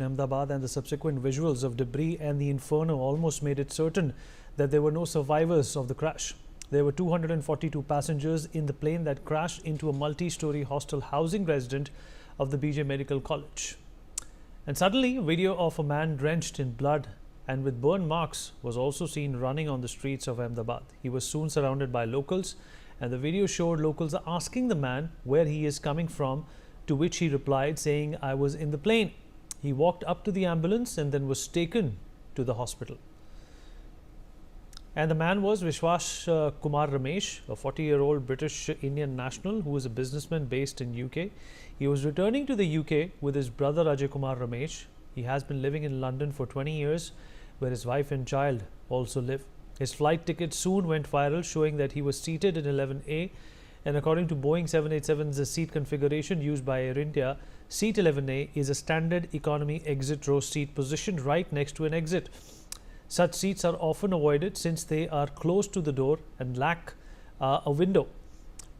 Ahmedabad, and the subsequent visuals of debris and the inferno almost made it certain that there were no survivors of the crash. There were 242 passengers in the plane that crashed into a multi-story hostel housing resident of the BJ Medical College. And suddenly, a video of a man drenched in blood and with burn marks was also seen running on the streets of Ahmedabad. He was soon surrounded by locals, and the video showed locals asking the man where he is coming from, to which he replied saying, "I was in the plane." He walked up to the ambulance and then was taken to the hospital. And the man was Vishwas Kumar Ramesh, a 40-year-old British Indian national who is a businessman based in UK. He was returning to the UK with his brother Ajay Kumar Ramesh. He has been living in London for 20 years, where his wife and child also live. His flight ticket soon went viral, showing that he was seated in 11A. And according to Boeing 787's seat configuration used by Air India, seat 11A is a standard economy exit row seat positioned right next to an exit. Such seats are often avoided since they are close to the door and lack a window.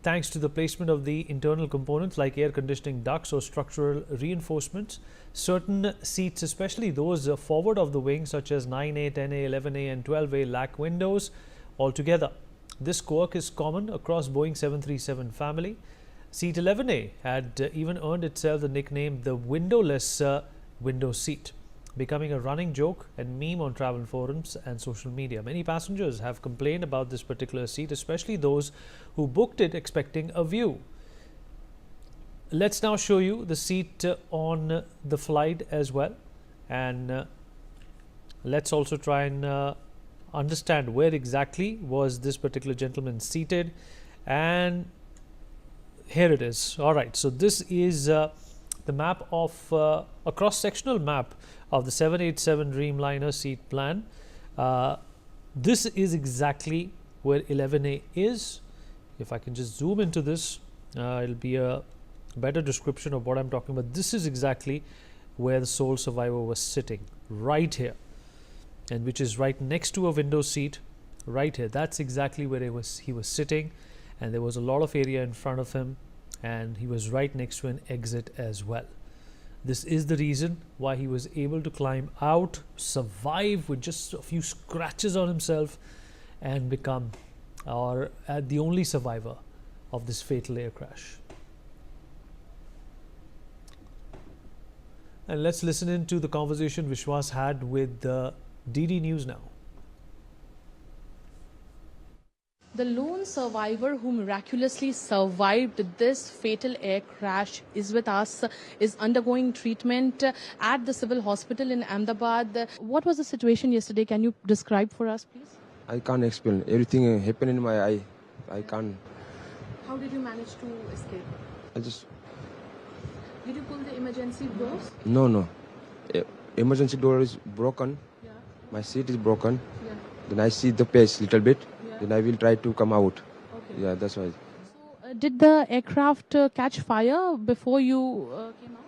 Thanks to the placement of the internal components like air conditioning ducts or structural reinforcements, certain seats, especially those forward of the wing such as 9A, 10A, 11A and 12A, lack windows altogether. This quirk is common across Boeing 737 family. Seat 11A had even earned itself the nickname the windowless window seat, becoming a running joke and meme on travel forums and social media. Many passengers have complained about this particular seat, especially those who booked it expecting a view. Let's now show you the seat on the flight as well, and let's also try and understand where exactly was this particular gentleman seated. And here it is. All right, so this is the map of a cross-sectional map of the 787 Dreamliner seat plan. This is exactly where 11A is. If I can just zoom into this, it'll be a better description of what I'm talking about. This is exactly where the sole survivor was sitting, right here, and which is right next to a window seat right here. That's exactly where he was sitting, and there was a lot of area in front of him, and he was right next to an exit as well. This is the reason why he was able to climb out, survive with just a few scratches on himself, and become the only survivor of this fatal air crash. And let's listen into the conversation Vishwas had with DD News Now. The lone survivor who miraculously survived this fatal air crash is with us, is undergoing treatment at the civil hospital in Ahmedabad. What was the situation yesterday? Can you describe for us, please? I can't explain. Everything happened in my eye. I can't. How did you manage to escape? Did you pull the emergency doors? No. Emergency door is broken. Yeah. My seat is broken. Yeah. Then I see the page little bit. Yeah. Then I will try to come out. Okay. Yeah, that's why. So, did the aircraft catch fire before you came out?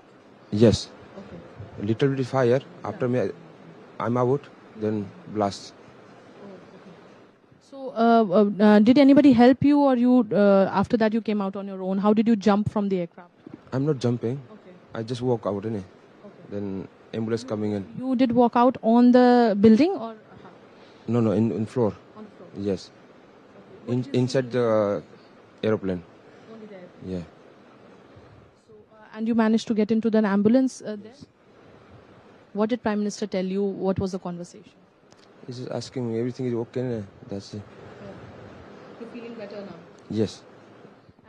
Yes. Okay. Little bit fire. After me, I'm out. Then blast. So, did anybody help you, or you after that you came out on your own? How did you jump from the aircraft? I'm not jumping. Okay. I just walk out. Okay. Then ambulance coming in. You did walk out on the building, or No, in floor. on the floor? Yes. Okay. Inside the aeroplane. Only there. Yeah. So, and you managed to get into the ambulance there? What did Prime Minister tell you? What was the conversation? He's just asking me everything is okay. That's it. You're feeling better now. Yes.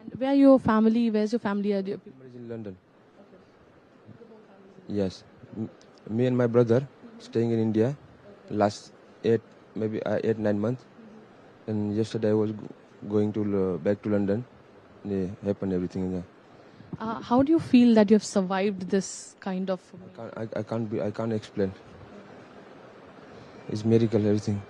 And where your family? Where's your family? Are you... Everybody's in London. Yes. Me and my brother staying in India last 8-9 months. And yesterday I was going to back to London. It happened everything there. How do you feel that you have survived this kind of... I can't explain. It's miracle everything.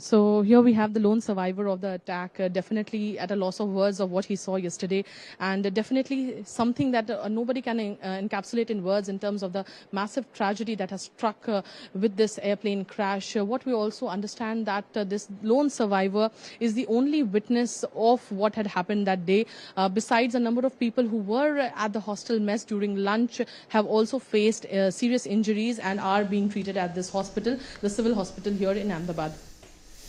So here we have the lone survivor of the attack, definitely at a loss of words of what he saw yesterday, and definitely something that nobody can encapsulate in words in terms of the massive tragedy that has struck with this airplane crash. What we also understand that this lone survivor is the only witness of what had happened that day. Besides, a number of people who were at the hostel mess during lunch have also faced serious injuries and are being treated at this hospital, the civil hospital here in Ahmedabad.